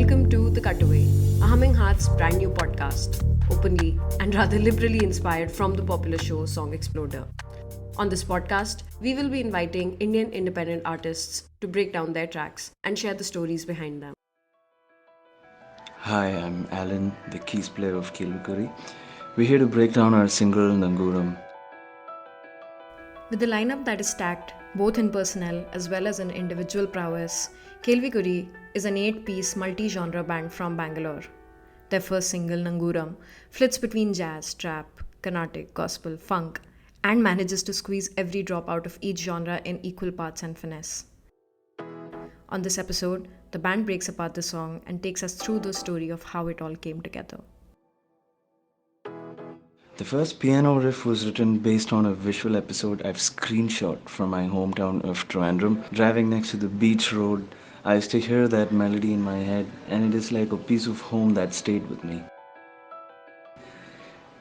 welcome to The Cutaway, a Humming Heart's brand new podcast, openly and rather liberally inspired from the popular show Song Exploder. On this podcast, we will be inviting Indian independent artists to break down their tracks and share the stories behind them. Hi, I'm Alan, the keys player of Kelvikkuri. We're here to break down our single Nangooram. With a lineup that is stacked both in personnel as well as in individual prowess, Kelvikkuri is an 8-piece multi-genre band from Bangalore. Their first single, Nangooram, flits between jazz, trap, Carnatic, gospel, funk, and manages to squeeze every drop out of each genre in equal parts and finesse. On this episode, the band breaks apart the song and takes us through the story of how it all came together. The first piano riff was written based on a visual episode I've screenshot from my hometown of Trivandrum. Driving next to the beach road, I used to hear that melody in my head, and it is like a piece of home that stayed with me.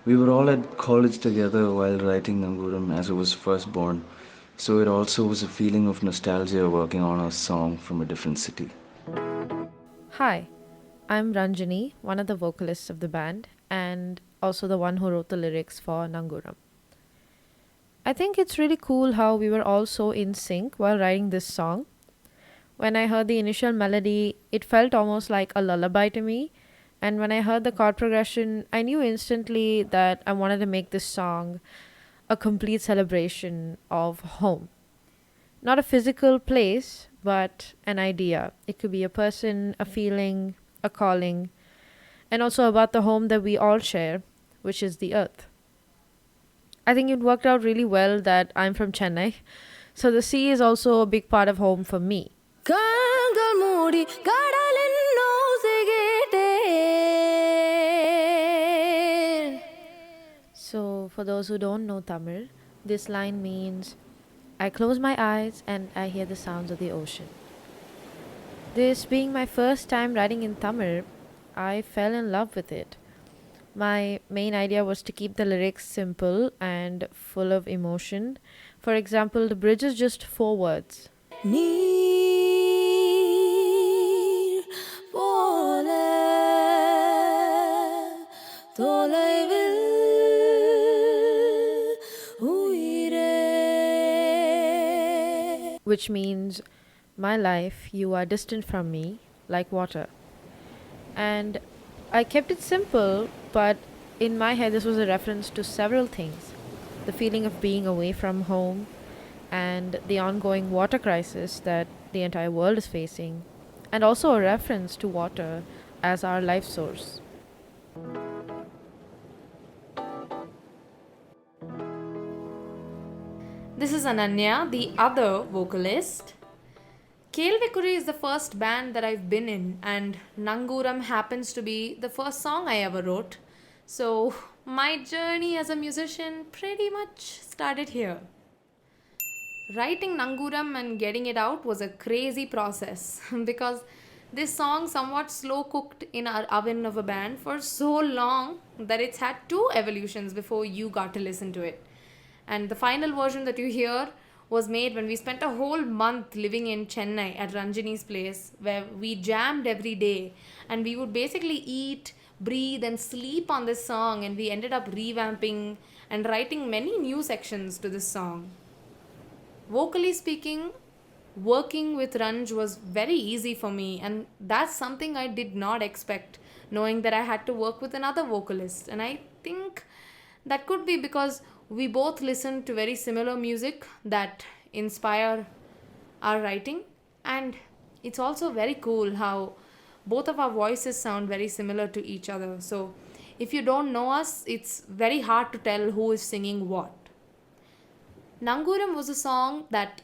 We were all at college together while writing Nangooram as I was first born, so it also was a feeling of nostalgia working on a song from a different city. Hi, I'm Ranjani, one of the vocalists of the band, and also the one who wrote the lyrics for Nangooram. I think it's really cool how we were all so in sync while writing this song. When I heard the initial melody, it felt almost like a lullaby to me, and when I heard the chord progression, I knew instantly that I wanted to make this song a complete celebration of home. Not a physical place, but an idea. It could be a person, a feeling, a calling, and also about the home that we all share, which is the earth. I think it worked out really well that I'm from Chennai, so the sea is also a big part of home for me. So, for those who don't know Tamil, this line means, I close my eyes and I hear the sounds of the ocean. This being my first time writing in Tamil, I fell in love with it. My main idea was to keep the lyrics simple and full of emotion. For example, the bridge is just 4 words. நீர் போல தொலைவில் உயிரே, which means, my life, you are distant from me, like water. And I kept it simple, but in my head this was a reference to several things. The feeling of being away from home and the ongoing water crisis that the entire world is facing, and also a reference to water as our life source. This is Ananya, the other vocalist. Kelvikkuri is the first band that I've been in, and Nangooram happens to be the first song I ever wrote. So my journey as a musician pretty much started here. Writing Nangooram and getting it out was a crazy process because this song somewhat slow cooked in our oven of a band for so long that it's had 2 evolutions before you got to listen to it. And the final version that you hear was made when we spent a whole month living in Chennai at Ranjani's place, where we jammed every day and we would basically eat, breathe and sleep on this song, and we ended up revamping and writing many new sections to this song. Vocally speaking, working with Ranj was very easy for me, and that's something I did not expect, knowing that I had to work with another vocalist. And I think that could be because we both listen to very similar music that inspire our writing, and it's also very cool how both of our voices sound very similar to each other. So if you don't know us, it's very hard to tell who is singing what. Nangooram was a song that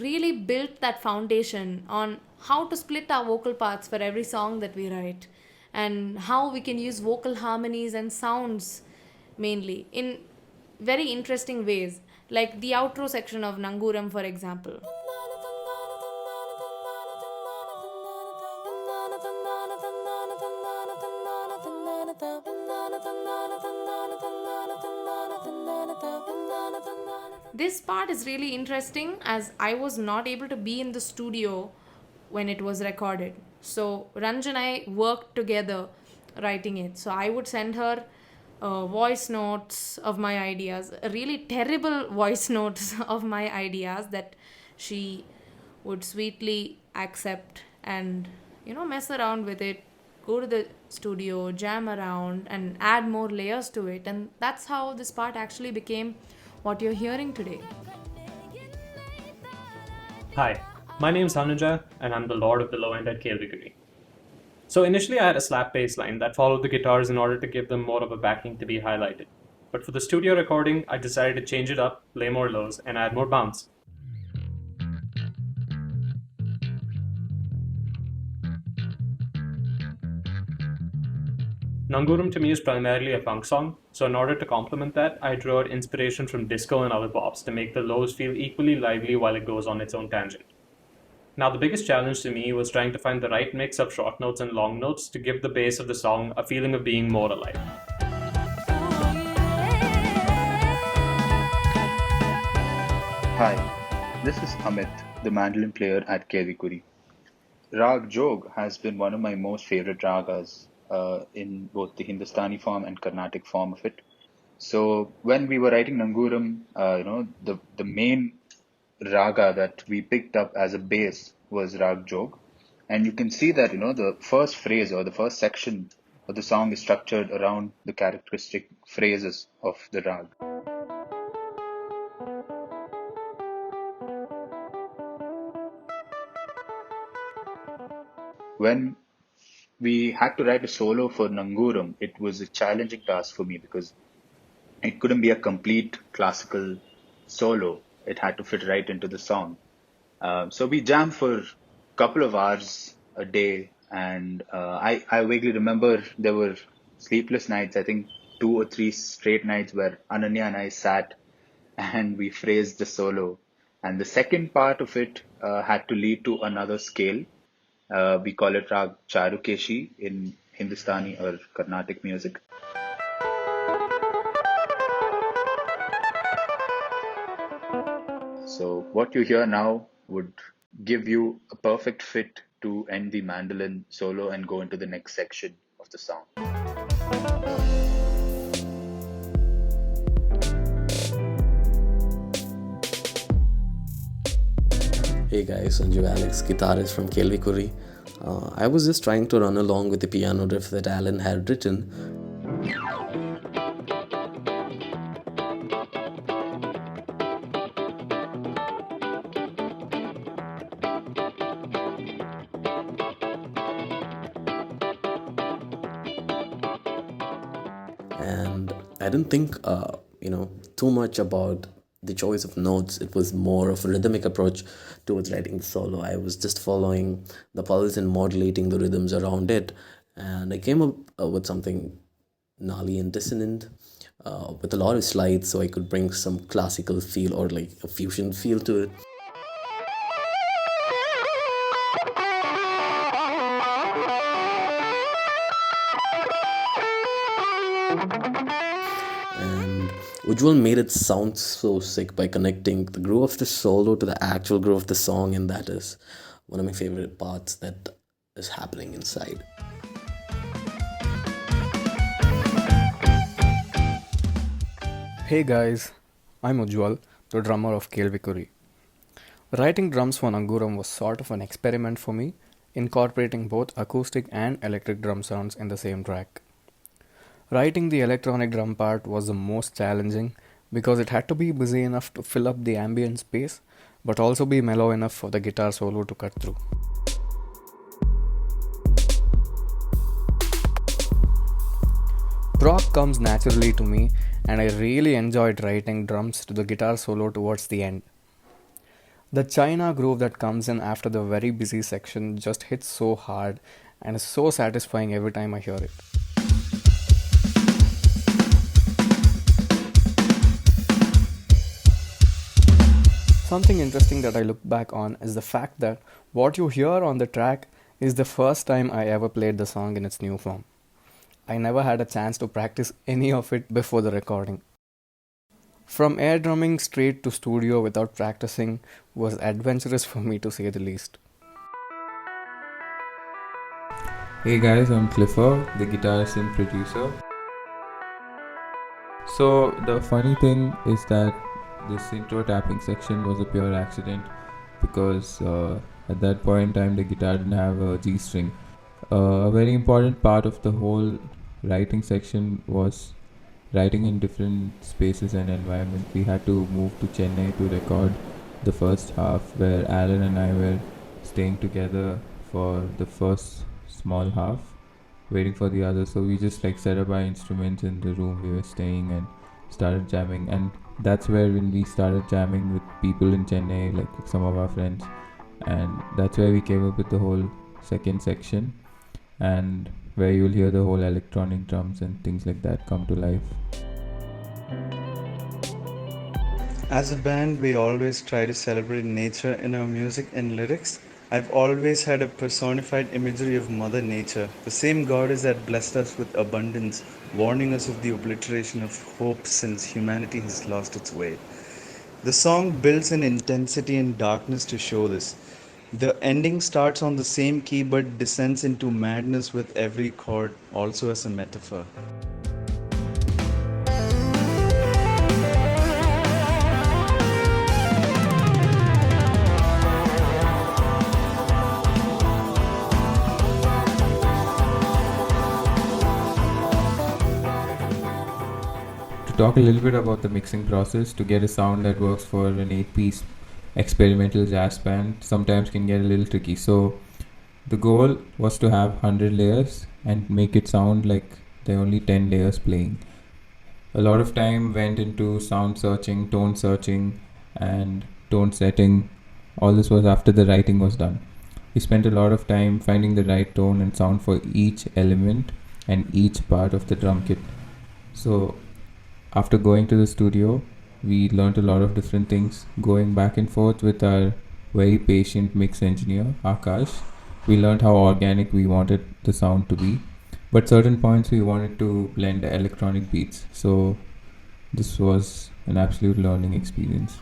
really built that foundation on how to split our vocal parts for every song that we write, and how we can use vocal harmonies and sounds mainly in very interesting ways, like the outro section of Nangooram, for example. This part is really interesting as I was not able to be in the studio when it was recorded. So Ranj and I worked together writing it. So I would send her voice notes of my ideas, really terrible voice notes of my ideas that she would sweetly accept and mess around with it, go to the studio, jam around, and add more layers to it. And that's how this part actually became what you're hearing today. Hi, my name's Hanuja, and I'm the Lord of the Low End at Kelvikkuri. So initially I had a slap bass line that followed the guitars in order to give them more of a backing to be highlighted. But for the studio recording, I decided to change it up, play more lows, and add more bounce. Nangooram to me is primarily a funk song, so in order to complement that, I drew out inspiration from disco and other pops to make the lows feel equally lively while it goes on its own tangent. Now, the biggest challenge to me was trying to find the right mix of short notes and long notes to give the bass of the song a feeling of being more alive. Hi, this is Amit, the mandolin player at Kelvikkuri. Rag Jog has been one of my most favorite ragas in both the Hindustani form and Carnatic form of it. So when we were writing Nangooram, the main raga that we picked up as a base was Rag Jog. And you can see that, the first phrase or the first section of the song is structured around the characteristic phrases of the rag. When we had to write a solo for Nangooram, it was a challenging task for me because it couldn't be a complete classical solo. It had to fit right into the song. So we jammed for a couple of hours a day, and I vaguely remember there were sleepless nights, I think 2 or 3 straight nights where Ananya and I sat and we phrased the solo. And the second part of it had to lead to another scale. We call it Rag Charukeshi in Hindustani or Carnatic music. So what you hear now would give you a perfect fit to end the mandolin solo and go into the next section of the song. Hey guys, Sanju Alex, guitarist from Kelvikkuri. I was just trying to run along with the piano riff that Alan had written. And I didn't think, too much about the choice of notes. It was more of a rhythmic approach towards writing the solo. I was just following the pulse and modulating the rhythms around it, and I came up with something gnarly and dissonant, with a lot of slides, so I could bring some classical feel or like a fusion feel to it. And Ujjwal made it sound so sick by connecting the groove of the solo to the actual groove of the song, and that is one of my favorite parts that is happening inside. Hey guys, I'm Ujjwal, the drummer of Kelvikkuri. Writing drums for Nangooram was sort of an experiment for me, incorporating both acoustic and electric drum sounds in the same track. Writing the electronic drum part was the most challenging because it had to be busy enough to fill up the ambient space, but also be mellow enough for the guitar solo to cut through. Rock comes naturally to me, and I really enjoyed writing drums to the guitar solo towards the end. The China groove that comes in after the very busy section just hits so hard and is so satisfying every time I hear it. Something interesting that I look back on is the fact that what you hear on the track is the first time I ever played the song in its new form. I never had a chance to practice any of it before the recording. From air drumming straight to studio without practicing was adventurous for me, to say the least. Hey guys, I'm Clifford, the guitarist and producer. So, the funny thing is that this intro tapping section was a pure accident because at that point in time the guitar didn't have a G string. A very important part of the whole writing section was writing in different spaces and environment. We had to move to Chennai to record the first half, where Alan and I were staying together for the first small half, waiting for the other. So we just like set up our instruments in the room we were staying and started jamming. And that's where when we started jamming with people in Chennai, like with some of our friends, and that's where we came up with the whole second section, and where you'll hear the whole electronic drums and things like that come to life. As a band, we always try to celebrate nature in our music and lyrics. I've always had a personified imagery of Mother Nature, the same goddess that blessed us with abundance, warning us of the obliteration of hope since humanity has lost its way. The song builds in intensity and darkness to show this. The ending starts on the same key but descends into madness with every chord, also as a metaphor. To talk a little bit about the mixing process, to get a sound that works for an 8-piece experimental jazz band sometimes can get a little tricky. So the goal was to have 100 layers and make it sound like there are only 10 layers playing. A lot of time went into sound searching, and tone setting. All this was after the writing was done. We spent a lot of time finding the right tone and sound for each element and each part of the drum kit. So after going to the studio, we learned a lot of different things, going back and forth with our very patient mix engineer, Akash. We learned how organic we wanted the sound to be, but certain points we wanted to blend electronic beats. So this was an absolute learning experience.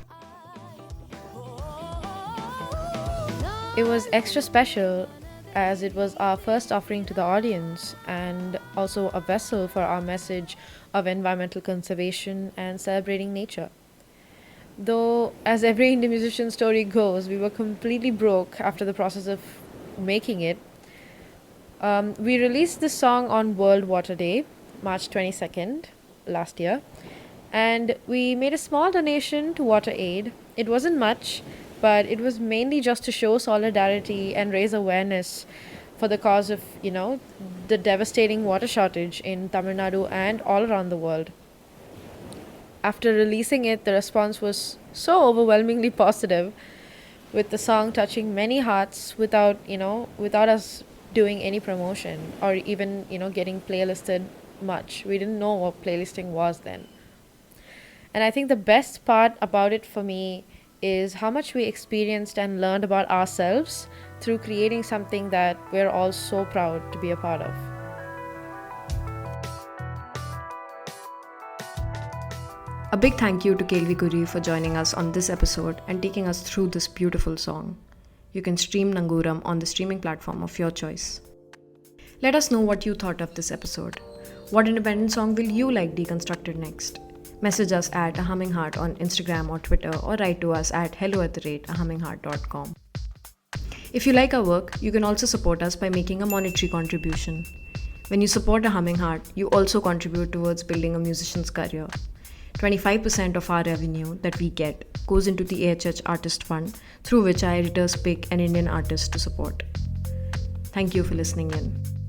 It was extra special as it was our first offering to the audience and also a vessel for our message of environmental conservation and celebrating nature. Though, as every indie musician story goes, we were completely broke after the process of making it. We released this song on World Water Day, March 22nd, last year, and we made a small donation to Water Aid. It wasn't much, but it was mainly just to show solidarity and raise awareness for the cause of, the devastating water shortage in Tamil Nadu and all around the world. After releasing it, the response was so overwhelmingly positive, with the song touching many hearts without us doing any promotion or even, getting playlisted much. We didn't know what playlisting was then. And I think the best part about it for me is how much we experienced and learned about ourselves through creating something that we're all so proud to be a part of. A big thank you to Kelvikkuri for joining us on this episode and taking us through this beautiful song. You can stream Nangooram on the streaming platform of your choice. Let us know what you thought of this episode. What independent song will you like deconstructed next? Message us at A Humming Heart on Instagram or Twitter, or write to us at hello@ahummingheart.com. If you like our work, you can also support us by making a monetary contribution. When you support A Humming Heart, you also contribute towards building a musician's career. 25% of our revenue that we get goes into the AHH Artist Fund, through which our editors pick an Indian artist to support. Thank you for listening in.